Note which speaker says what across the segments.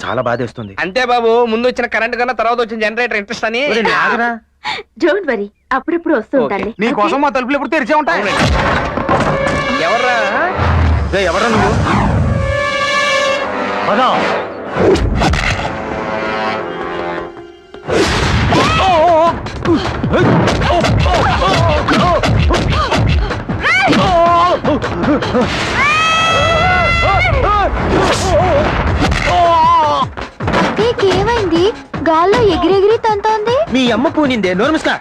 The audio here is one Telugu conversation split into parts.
Speaker 1: చాలా బాధేస్తుంది.
Speaker 2: అంతే బాబు, ముందు వచ్చిన కరెంట్ కన్నా తర్వాత వచ్చిన జనరేటర్ ఇంట్రెస్ట్ అని.
Speaker 3: డోంట్ వరీ, అప్పుడప్పుడు వస్తూ ఉంటాను.
Speaker 1: నీ కోసం మా తలుపులు ఎప్పుడు తెరిచే ఉంటాయి.
Speaker 2: ఎవర్రా
Speaker 1: ఎవరా నువ్వు?
Speaker 3: ఏమైంది? గాల్లో ఎగిరెగిరి తంతోంది.
Speaker 1: మీ అమ్మ పూనిందే, నోరు మూసుకో.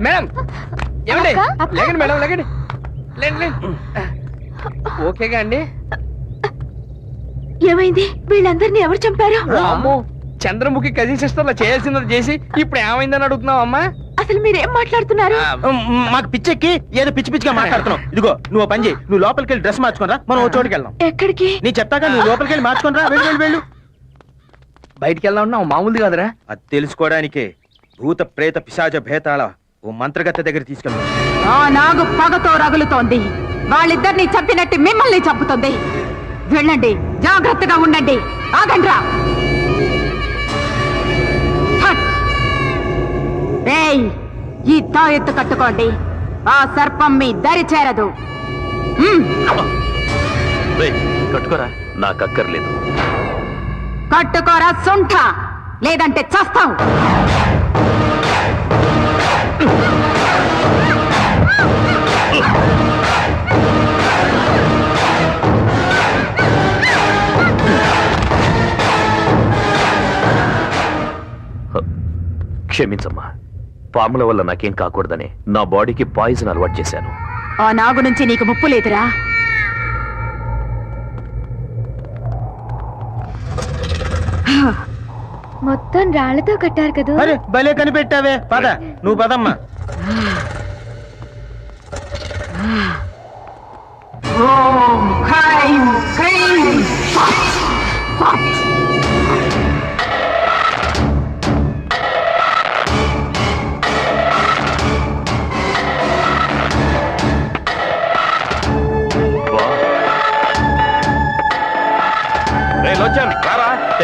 Speaker 2: మేడం ఏమండి, లేకండి మేడం, లేకండి, లేండి. ఓకేగా అండి?
Speaker 3: ఏమైంది? వీళ్ళందరినీ ఎవరు చంపారు?
Speaker 2: అమ్మో, చంద్రముఖి కజిన్ సిస్టర్లా చేయాల్సిందో చేసి ఇప్పుడు ఏమైందని అడుగుతున్నావు అమ్మా?
Speaker 3: అసలు మీరేం మాట్లాడుతున్నారు?
Speaker 1: మాకు పిచ్చెక్కి ఏదో పిచ్చి పిచ్చిగా మాట్లాడుతున్నావు. ఇదిగో నువ్వు పని చేయి, నువ్వు లోపలికి వెళ్ళి డ్రెస్ మార్చుకోనరా, మనం ఓ చోటుకి వెళ్దాం.
Speaker 3: ఎక్కడికి?
Speaker 1: నీ చెప్తాగా, నువ్వు లోపలికి వెళ్ళి మార్చుకోనరా. వెళ్ళు వెళ్ళు వెళ్ళు.
Speaker 2: బయటికి వెళ్దాం ఉన్నావు, మామూలుది కాదురా.
Speaker 1: అది తెలుసుకోవడానికే భూత ప్రేత పిశాచ భేతాళ ఓ మంత్రగత్తె దగ్గర తీసుకెళ్తాం.
Speaker 4: ఆ నాగు పగతో రగులుతోంది, వాళ్ళిద్దరిని చంపినట్టు మిమ్మల్ని చంపుతుంది. వెళ్ళండి, జాగ్రత్తగా ఉండండి. ఆగండ్రా. ఏయ్, ఈ తాయెత్తు కట్టుకోండి, ఆ సర్పం మీ దరి చేరదు.
Speaker 5: కట్టుకోరా, నాకు అక్కర్లేదు.
Speaker 4: కట్టుకోరా సొంఠ, లేదంటే చస్తాం.
Speaker 5: క్షమించమ్మా, పాముల వల్ల నాకేం కాకూడదని నా బాడీకి పాయిజన్ అలవాటు చేశాను.
Speaker 4: ఆ నాగు నుంచి నీకు ముప్పు లేదురా.
Speaker 3: మొత్తం రాళ్లతో కట్టారు కదా.
Speaker 1: అరే భలే కనిపెట్టావే. పద, నువ్వు పదమ్మా.
Speaker 4: ఓం హ్రైం హ్రీం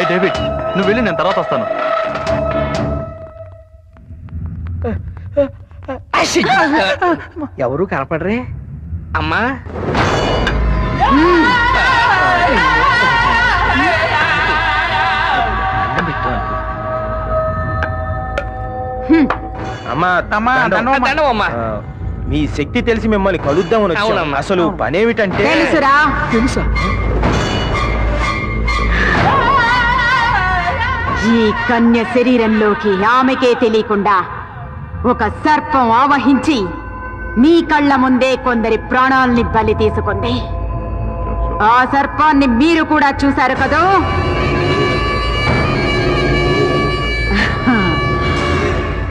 Speaker 5: డేవిడ్, నువ్వు వెళ్ళి నేను తర్వాత వస్తాను.
Speaker 2: ఎవరు కనపడరే అమ్మా?
Speaker 1: అమ్మా
Speaker 2: దండం అమ్మా.
Speaker 1: మీ శక్తి తెలిసి మిమ్మల్ని కలుద్దామని వచ్చాం.
Speaker 2: అవునమ్మా.
Speaker 1: అసలు పనేమిటంటే
Speaker 4: తెలుసురా.
Speaker 2: తెలుసా?
Speaker 4: ఈ కన్య శరీరంలోకి ఆమెకే తెలియకుండా ఒక సర్పం ఆవహించి మీ కళ్ళ ముందే కొందరి ప్రాణాల్ని బలి తీసుకుంది. ఆ సర్పాన్ని మీరు కూడా చూశారు కదూ.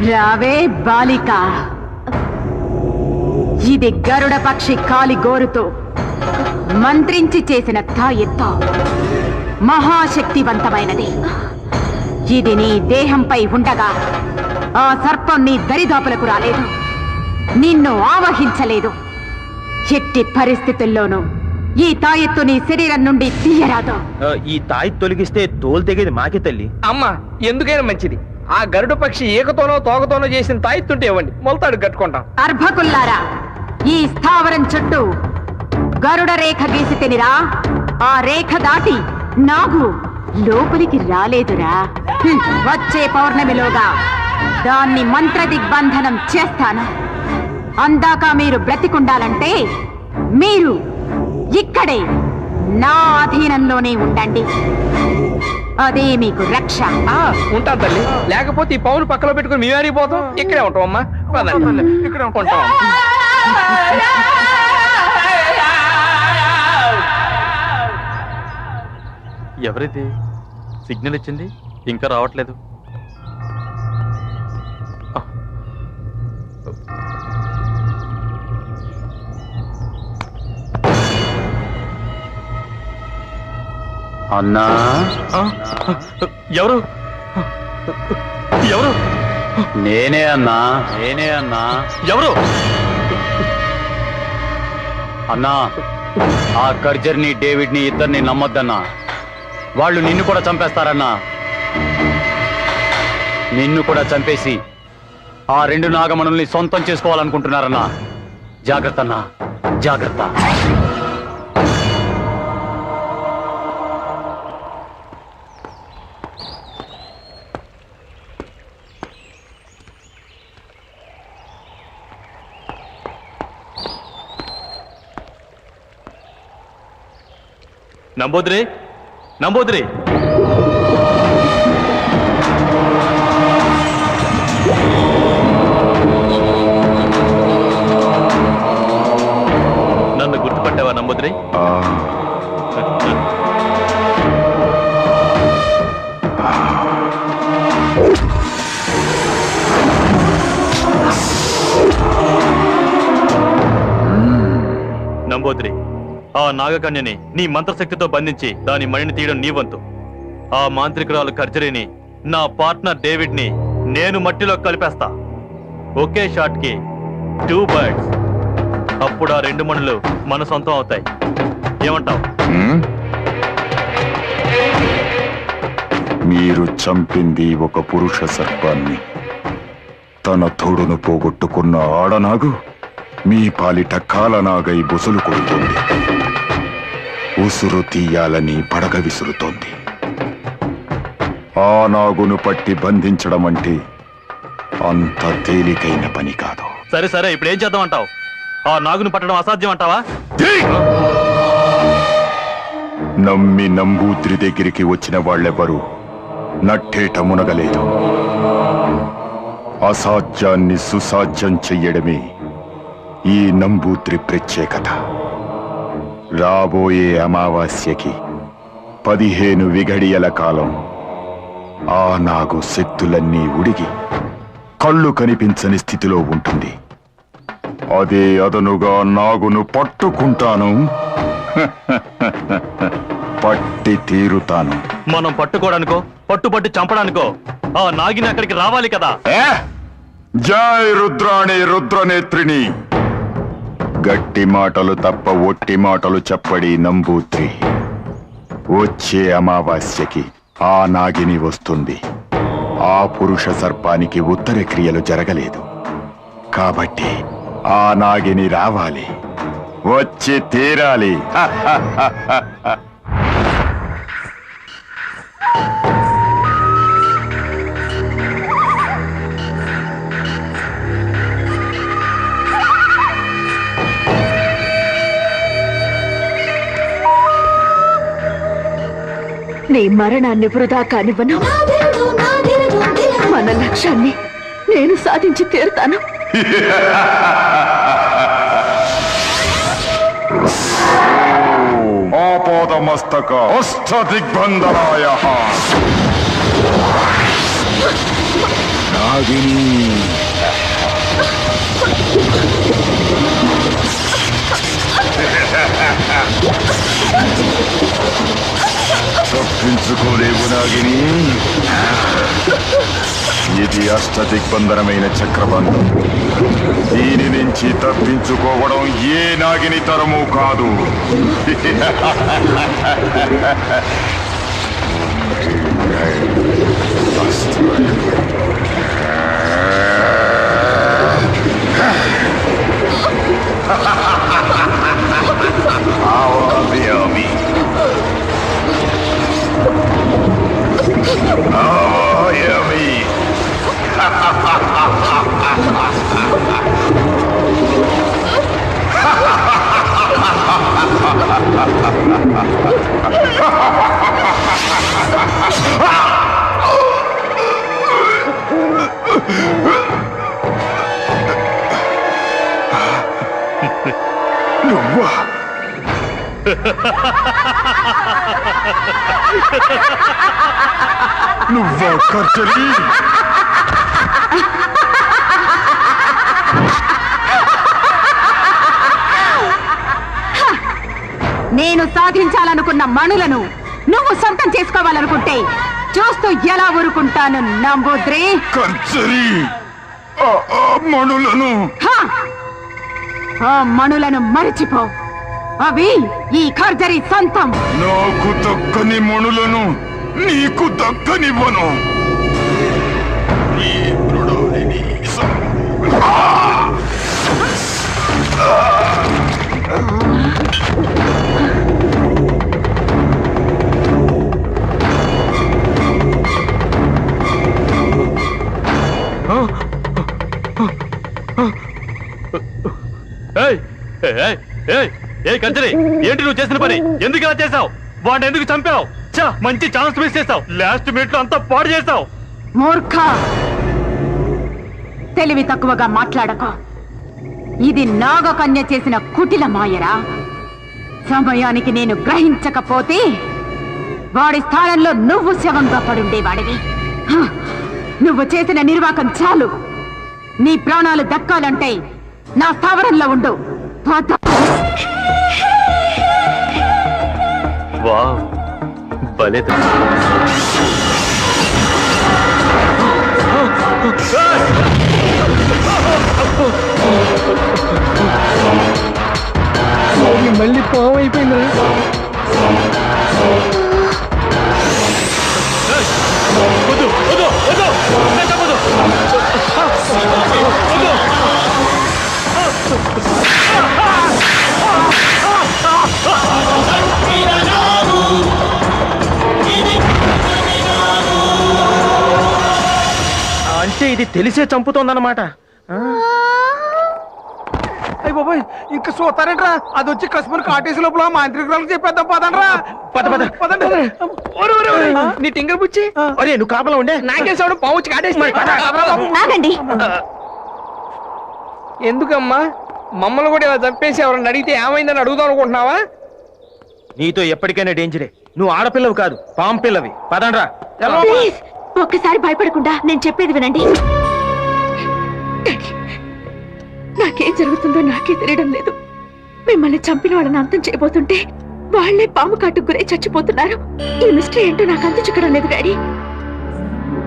Speaker 4: రావే బాలిక, ఇది గరుడ పక్షి కాలి గోరుతో మంత్రించి చేసిన తాయెత్తు మహాశక్తివంతమైనది. ఇది నీ దేహంపై ఉండగా ఆ సర్పం నీ దరిదాపులకు రాలేదు, నిన్ను ఆవహించలేదు. ఎట్టి పరిస్థితుల్లోనూ ఈ తాయెత్తు నీ శరీరం నుండి తీయరాదు.
Speaker 1: ఈ తాయి తొలగిస్తే తోలు తెగేది మాకే తల్లి.
Speaker 2: అమ్మా, ఎందుకైనా మంచిది ఆ గరుడ పక్షి ఏకతోనో తోకతోనో చేసిన తాయిత్తుంటే ఇవ్వండి, మొలతాడు కట్టుకుంటాం.
Speaker 4: అర్భకుల్లారా, ఈ స్థావరం చుట్టూ గరుడ రేఖ గీసి తినిరా. ఆ రేఖ దాటి నాగు లోపలికి రాలేదురా. వచ్చే పౌర్ణమిలోగా దాన్ని మంత్ర దిగ్బంధనం చేస్తాను. అందాక మీరు బ్రతికుండాలంటే మీరు ఇక్కడే నా అధీనంలోనే ఉండండి. అదే మీకు రక్ష.
Speaker 2: ఉంటాం తల్లి, లేకపోతే ఈ పౌలు పక్కలో పెట్టుకుని మేము అడిగిపోతాం. ఇక్కడే ఉంటాం అమ్మా, ఇక్కడే ఉంటాం.
Speaker 6: ఎవరిది సిగ్నల్ ఇచ్చింది ఇంకా రావట్లేదు?
Speaker 7: అన్నా
Speaker 6: ఎవరు ఎవరు
Speaker 7: నేనే అన్నా
Speaker 6: ఎవరు?
Speaker 7: అన్నా ఆ కర్జర్ని డేవిడ్ని ఇద్దరిని నమ్మొద్దన్నా. వాళ్ళు నిన్ను కూడా చంపేస్తారన్నా. నిన్ను కూడా చంపేసి ఆ 2 నాగమణుల్ని సొంతం చేసుకోవాలనుకుంటున్నారన్నా. జాగ్రత్త అన్నా, జాగ్రత్త.
Speaker 6: నంబూద్రి, నంబూద్రి, నన్ను గుర్తుపట్టావా నంబూద్రి? నంబూద్రి, ఆ నాగకన్యని నీ మంత్రశక్తితో బంధించి దాని మణిని తీయడం నీ వంతు. ఆ మాంత్రికురాలు కర్జరీని, నా పార్ట్నర్ డేవిడ్ ని నేను మట్టిలో కలిపేస్తా. ఒకే షాట్ కి 2 బర్డ్స్. అప్పుడు ఆ 2 మణులు మన సొంతం అవుతాయి. ఏమంటావు?
Speaker 8: మీరు చంపింది ఒక పురుష సర్పాన్ని. తన తోడును పోగొట్టుకున్న ఆడనాగు మీ పాలిట కాలనాగై బుసలు కొడుతుంది. ఉసురు తీయాలని పడగ విసురుతోంది. ఆ నాగును పట్టి బంధించడం అంటే అంత తేలికైన పని కాదు.
Speaker 6: సరే సరే, ఇప్పుడు ఏం చేద్దాం అంటావు? ఆ నాగును పట్టడం అసాధ్యం అంటావా?
Speaker 8: నమ్మి నంబూద్రి దగ్గరికి వచ్చిన వాళ్ళెవరూ నట్టేట మునగలేదు. అసాధ్యాన్ని సుసాధ్యం చెయ్యడమే ఈ నంబూద్రి ప్రత్యేకత. రాబోయే అమావాస్యకి 15 విఘడియల కాలం ఆ నాగు శక్తులన్నీ ఉడిగి కళ్ళు కనిపించని స్థితిలో ఉంటుంది. అదే అదనుగా నాగును పట్టుకుంటాను. పట్టి తీరుతాను.
Speaker 6: మనం పట్టుకోవడానికో పట్టుబట్టి చంపడానికో ఆ నాగిని అక్కడికి రావాలి కదా.
Speaker 8: జై రుద్రాణి రుద్రనేత్రిని. గట్టి మాటలు తప్ప ఒట్టి మాటలు చెప్పడి నంబూద్రి. వచ్చే అమావాస్యకి ఆ నాగిని వస్తుంది. ఆ పురుష సర్పానికి ఉత్తర క్రియలు జరగలేదు కాబట్టి ఆ నాగిని రావాలి, వచ్చి తీరాలి.
Speaker 3: నీ మరణాన్ని వృధా కానివ్వను. మన లక్ష్యాన్ని నేను సాధించి తీరుతాను.
Speaker 8: ఆపాదమస్తక అష్టదిగ్బంధనాయ నాగిని. తప్పించుకోలేవు నాగిని. ఇది అష్టదిగ్బంధనమైన చక్రబంధం. దీని నుంచి తప్పించుకోవడం ఏ నాగిని తరము కాదు. నువ్వా? నువ్వా కర్జరి?
Speaker 4: నేను సాధించాలనుకున్న మణులను నువ్వు సొంతం చేసుకోవాలనుకుంటే చూస్తూ ఎలా ఊరుకుంటాను నంబూద్రి?
Speaker 8: కర్జరి, ఆ మణులను
Speaker 4: హా! ఆ మణులను మరిచిపో. అవి ఈ ఖర్జరి సొంతం.
Speaker 8: నాకు దక్కని మణులను నీకు దక్కనివ్వను. ఈ మృణాలిని
Speaker 6: ఏయ్, ఏయ్, ఏయ్, ఏయ్ కంచరి, ఏంటి నువ్వు చేసిన పని? ఎందుకు ఇలా చేసావు? వాడిని ఎందుకు చంపావు? మంచి ఛాన్స్ మిస్ చేసావు. లాస్ట్ మినిట్ లో అంతా పాడు చేసావు.
Speaker 4: మూర్ఖ, తెలివి తక్కువగా మాట్లాడకో. ఇది నాగకన్య చేసిన కుటిల మాయరా. సమయానికి నేను గ్రహించకపోతే వాడి స్థానంలో నువ్వు శవంగా పడుండేవాడివి. హ! నువ్వు చేసిన నిర్వాకం చాలు. నీ ప్రాణాలు దక్కాలంటే నా స్థావరంలో ఉండు. పద.
Speaker 5: వావ్, భలే
Speaker 2: మళ్ళీ పాము అయిపోయింది.
Speaker 6: వద్దు, వద్దు, వద్దు, నేను చంపొద్దు. వద్దు.
Speaker 1: అంటే ఇది తెలిసే చంపుతోందన్నమాట.
Speaker 2: అయ్య బాబాయ్, ఇంకా చూస్తారేంట్రా? అది వచ్చి కస్టమర్ కాటేసి లోపల మాంత్రికురాలకు చెప్పేద్దాం. పదండ్రా,
Speaker 1: పద పద
Speaker 2: పదండి. నీ టింగర్ పుచ్చి
Speaker 1: అరే నువ్వు కాపలా ఉండే.
Speaker 2: నాకేసాడు పాము వచ్చి కాటేసి.
Speaker 3: ఆగండి.
Speaker 2: ఎందుకమ్మా మమ్మల్ని కూడా ఇలా చంపేసి ఎవరన్నా అడిగితే ఏమైందని అడుగుదాం అనుకుంటున్నావా?
Speaker 1: నీతో ఎప్పటికైనా డేంజరే. నువ్వు ఆడపిల్లవి కాదు, పాము పిల్లవి. పదండ్రా.
Speaker 3: ప్లీజ్ ఒక్కసారి భయపడకుండా నేను చెప్పేది వినండి. నాకేం జరుగుతుందో నాకే తెలియడం లేదు. మిమ్మల్ని చంపిన వాళ్ళని అంతం చేయబోతుంటే వాళ్లే పాము కాటుకు గురై చచ్చిపోతున్నారు. ఈ మిస్టరీ ఏంటో నాకు అంత చిక్కడం లేదు డాడీ.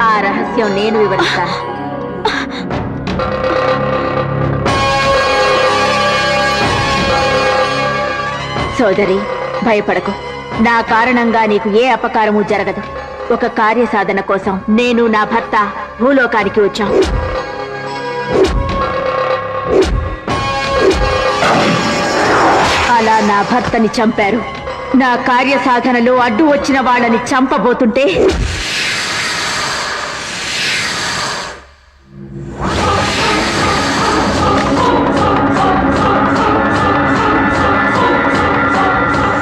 Speaker 4: ఆ రహస్యం నేను వివరిస్తాను.
Speaker 3: సోదరి, భయపడకు. నా కారణంగా నీకు ఏ అపకారము జరగదు. ఒక కార్యసాధన కోసం నేను నా భర్త భూలోకానికి వచ్చాం. అలా నా భర్తని చంపారు. నా కార్యసాధనలో అడ్డు వచ్చిన వాళ్ళని చంపబోతుంటే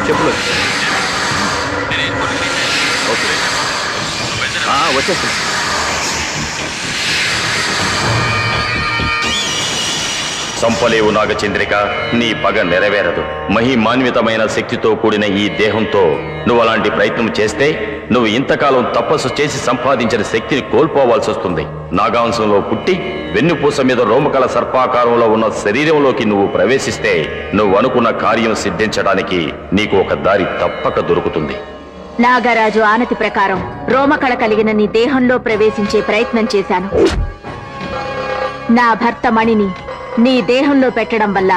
Speaker 5: చెప్పులు వచ్చేస్తా.
Speaker 9: సంపలేవు నాగచంద్రిక, నీ పగ నెరవేరదు. మహిమాన్వితమైన శక్తితో కూడిన ఈ దేహంతో నువ్వు అలాంటి ప్రయత్నం చేస్తే నువ్వు ఇంతకాలం తపస్సు చేసి సంపాదించిన శక్తిని కోల్పోవాల్సి వస్తుంది. నాగాంశంలో పుట్టి వెన్నుపూస మీద రోమకల సర్పాకారంలో ఉన్న శరీరంలోకి నువ్వు ప్రవేశిస్తే నువ్వు అనుకున్న కార్యం సిద్ధించడానికి నీకు ఒక దారి తప్పక దొరుకుతుంది.
Speaker 3: నాగరాజు ఆనతి ప్రకారం రోమకళ కలిగిన నీ దేహంలో ప్రవేశించే ప్రయత్నం చేశాను. నా భర్త మణిని నీ దేహంలో పెట్టడం వల్ల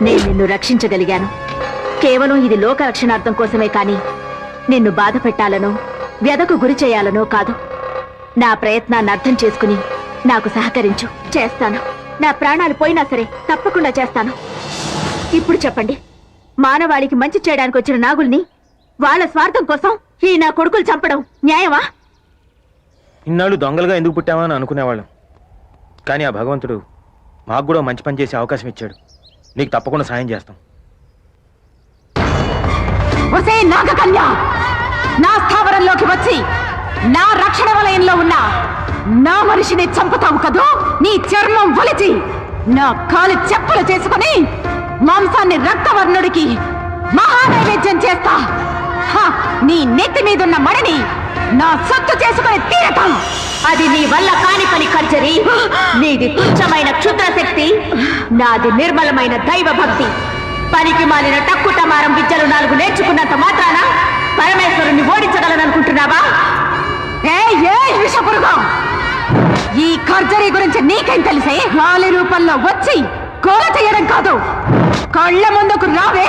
Speaker 3: నేను నిన్ను రక్షించగలిగాను. కేవలం ఇది లోక రక్షణార్థం కోసమే కాని నిన్ను బాధ పెట్టాలనో వ్యధకు గురి చేయాలనో కాదు. నా ప్రయత్నాన్ని అర్థం చేసుకుని నాకు సహకరించు. చేస్తాను. నా ప్రాణాలు పోయినా సరే తప్పకుండా చేస్తాను. ఇప్పుడు చెప్పండి, మానవాళికి మంచి చేయడానికి వచ్చిన నాగుల్ని వాళ్ళ స్వార్థం కోసం ఈ నా కొడుకులు చంపడం న్యాయమా?
Speaker 1: ఇన్నాళ్ళు దొంగలుగా ఎందుకు పుట్టామని అనుకునేవాళ్ళం. కానీ ఆ భగవంతుడు మాకు కూడా మంచి పని చేసే అవకాశం ఇచ్చాడు. నీకు తప్పకుండా సాయం చేస్తాం.
Speaker 4: ఒసే నాగకన్య, నా స్థావరంలోకి వచ్చి నా రక్షణ వలయంలో ఉన్న నా మనిషిని చంపుతావు కదూ? నీ చర్మం ఒలిచి నా కాలు చెప్పులు చేసుకుని మాంసాన్ని రక్తవర్ణుడికి మహానైవేద్యం చేస్తా. నీ నెత్తి మీదున్న మడిని నా సొత్తు చేసుకుని తీరతాను.
Speaker 3: అది నీ వల్ల కాని పని ఖర్జరి. నీది తుచ్చమైన క్షుద్ర శక్తి, నాది నిర్మలమైన దైవ భక్తి. పనికి మాలిన టక్కుటమారం విద్యలు 4 నేర్చుకున్నంత మాత్రాన పరమేశ్వరుణ్ణి ఓడించగలననుకుంటున్నావా?
Speaker 4: విషపురుగా, ఈ ఖర్జరీ గురించి నీకేం తెలిసే? గాలి రూపంలో వచ్చి కోల చేయడం కాదు, కళ్ళ ముందుకు రావే.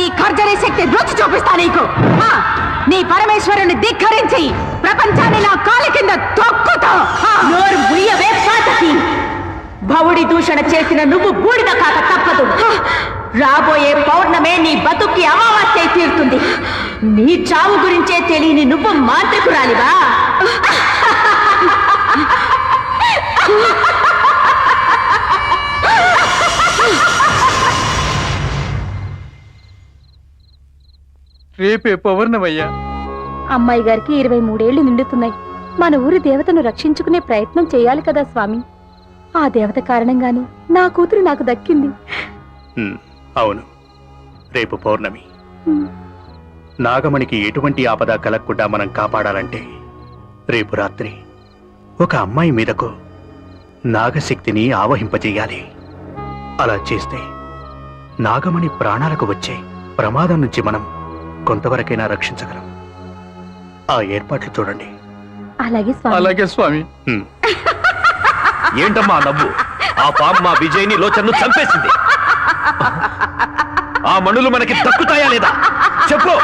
Speaker 4: ఈ ఖర్జరీ శక్తి రుచి చూపిస్తా నీకు. నీ పరమేశ్వరుని ధిక్కరించి ప్రపంచాన్ని నా కాలి కింద తొక్కుతా.
Speaker 3: నోరు ముయ్యవే పాతకి. భవుడి దూషణ చేసిన నువ్వు బూడిద కాక తప్పదు. రాబోయే పౌర్ణమే నీ బతుక్కి అమావాస్య తీరుతుంది. నీ చావు గురించే తెలియని నువ్వు మాంత్రికురాలివా?
Speaker 2: రేపే పౌర్ణమయ్యా.
Speaker 10: అమ్మాయి గారికి 23 ఏళ్లు నిండుతున్నాయి. మన ఊరి దేవతను రక్షించుకునే ప్రయత్నం చేయాలి కదా స్వామి. ఆ దేవత కారణంగానే నా కూతురు నాకు దక్కింది.
Speaker 7: అవును, రేపు పౌర్ణమి. నాగమణికి ఎటువంటి ఆపద కలగకుండా మనం కాపాడాలంటే రేపు రాత్రి ఒక అమ్మాయి మీదకు నాగశక్తిని ఆవహింపజేయాలి. అలా చేస్తే నాగమణి ప్రాణాలకు వచ్చే ప్రమాదం నుంచి మనం కొంతవరకైనా రక్షించగలం. ఆ ఏర్పాట్లు చూడండి.
Speaker 2: అలాగే స్వామి.
Speaker 5: ఏంటమ్మా నవ్వు? ఆ పాము మా విజయ్ని లోచన్ను చంపేసింది. ఆ మణులు మనకి దక్కుతాయా లేదా చెప్పు.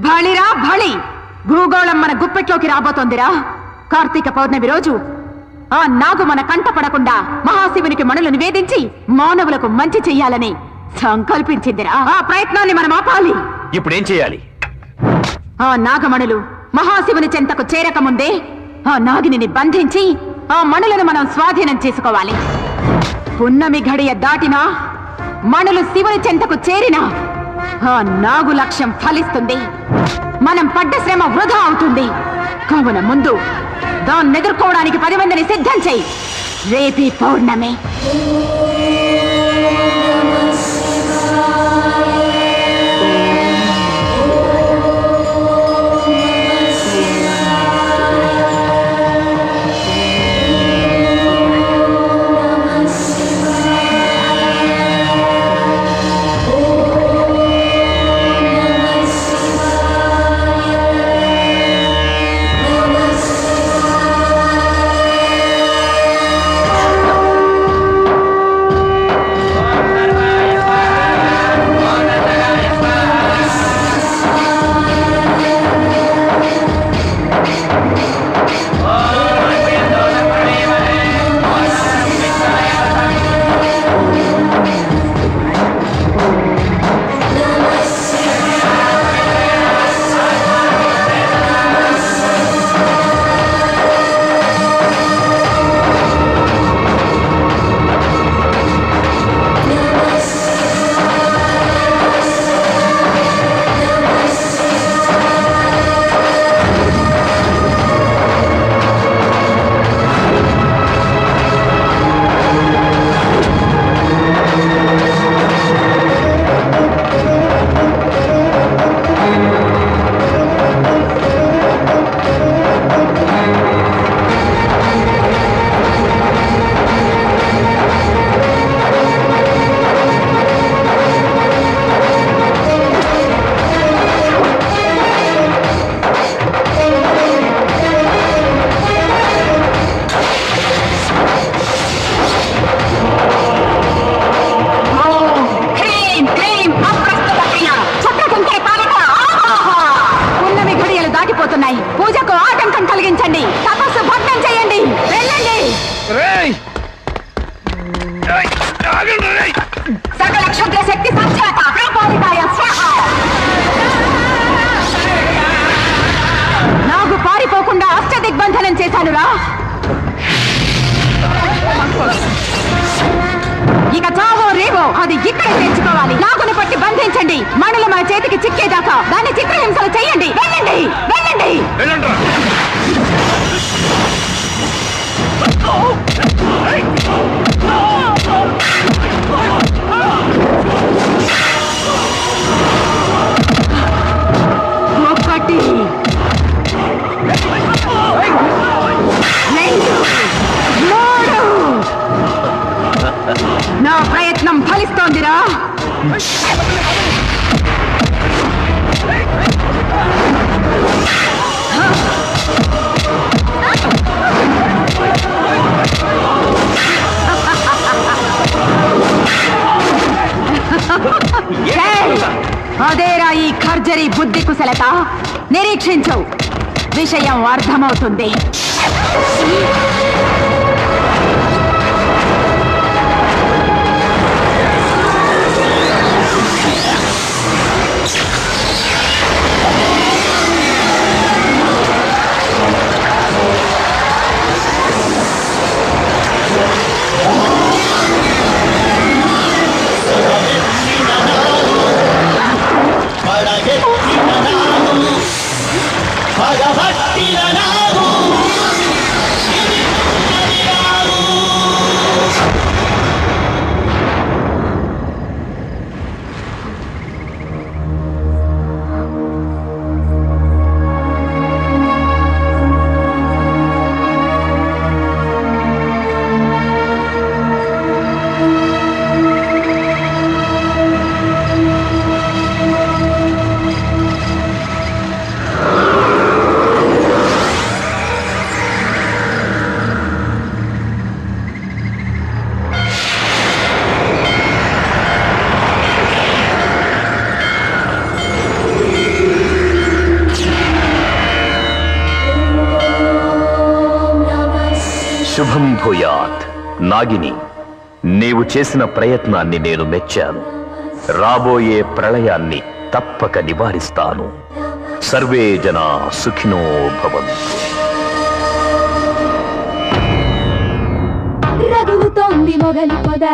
Speaker 4: భళిరా భళి, భూగోళం మన గుప్పెట్లోకి రాబోతోందిరా. కార్తీక పౌర్ణమి రోజు ఆ నాగు మన కంట పడకుండా మహాశివునికి మణులు నివేదించి మానవులకు మంచి చెయ్యాలని సంకల్పించిందిరా. ఆ ప్రయత్నాన్ని మనం ఆపాలి.
Speaker 5: ఇప్పుడేం చేయాలి?
Speaker 4: ఆ నాగమణులు మహాశివుని చెంతకు చేరకముందే ఆ నాగిని బంధించి ఆ మణులను మనం స్వాధీనం చేసుకోవాలి. పున్నమి ఘడియ దాటినా మణులు శివుని చెంతకు చేరినా ఆ నాగు లక్ష్యం ఫలిస్తుంది. మనం పడ్డ శ్రమ వృధా అవుతుంది. కావున ముందు దాన్ని ఎదుర్కోవడానికి 10 మందిని సిద్ధం చేయి. రేపీ పౌర్ణమి. పూజకు ఆటంకం కలిగించండి. తపస్సు భగ్నం చేయండి. వెళ్ళండి. సకల క్షుద్ర శక్తి సంచాత ఆపాదితాయ స్వాహ. నాగు పారిపోకుండా అష్టదిగ్బంధనం చేశానురా. ఇక చావో రేవో అది ఇక్కడే తెచ్చుకోవాలి. నాగుని పట్టి బంధించండి. మణులు మన చేతికి చిక్కేదాకా దాన్ని చిత్రహింసలు చేయండి. వెళ్ళండి, వెళ్ళండి.
Speaker 8: వెళ్ళండి.
Speaker 4: ఖర్జరి బుద్ధి కుశలత నిరీక్షించు, విషయం అర్థమవుతుంది.
Speaker 5: శుభం భూయాత్. నాగిని, నీవు చేసిన ప్రయత్నాన్ని నేను మెచ్చాను. రాబోయే ప్రళయాన్ని తప్పక నివారిస్తాను. సర్వే జనా సుఖినో భవంతు.
Speaker 10: రగులుతోంది మొగలి పొద.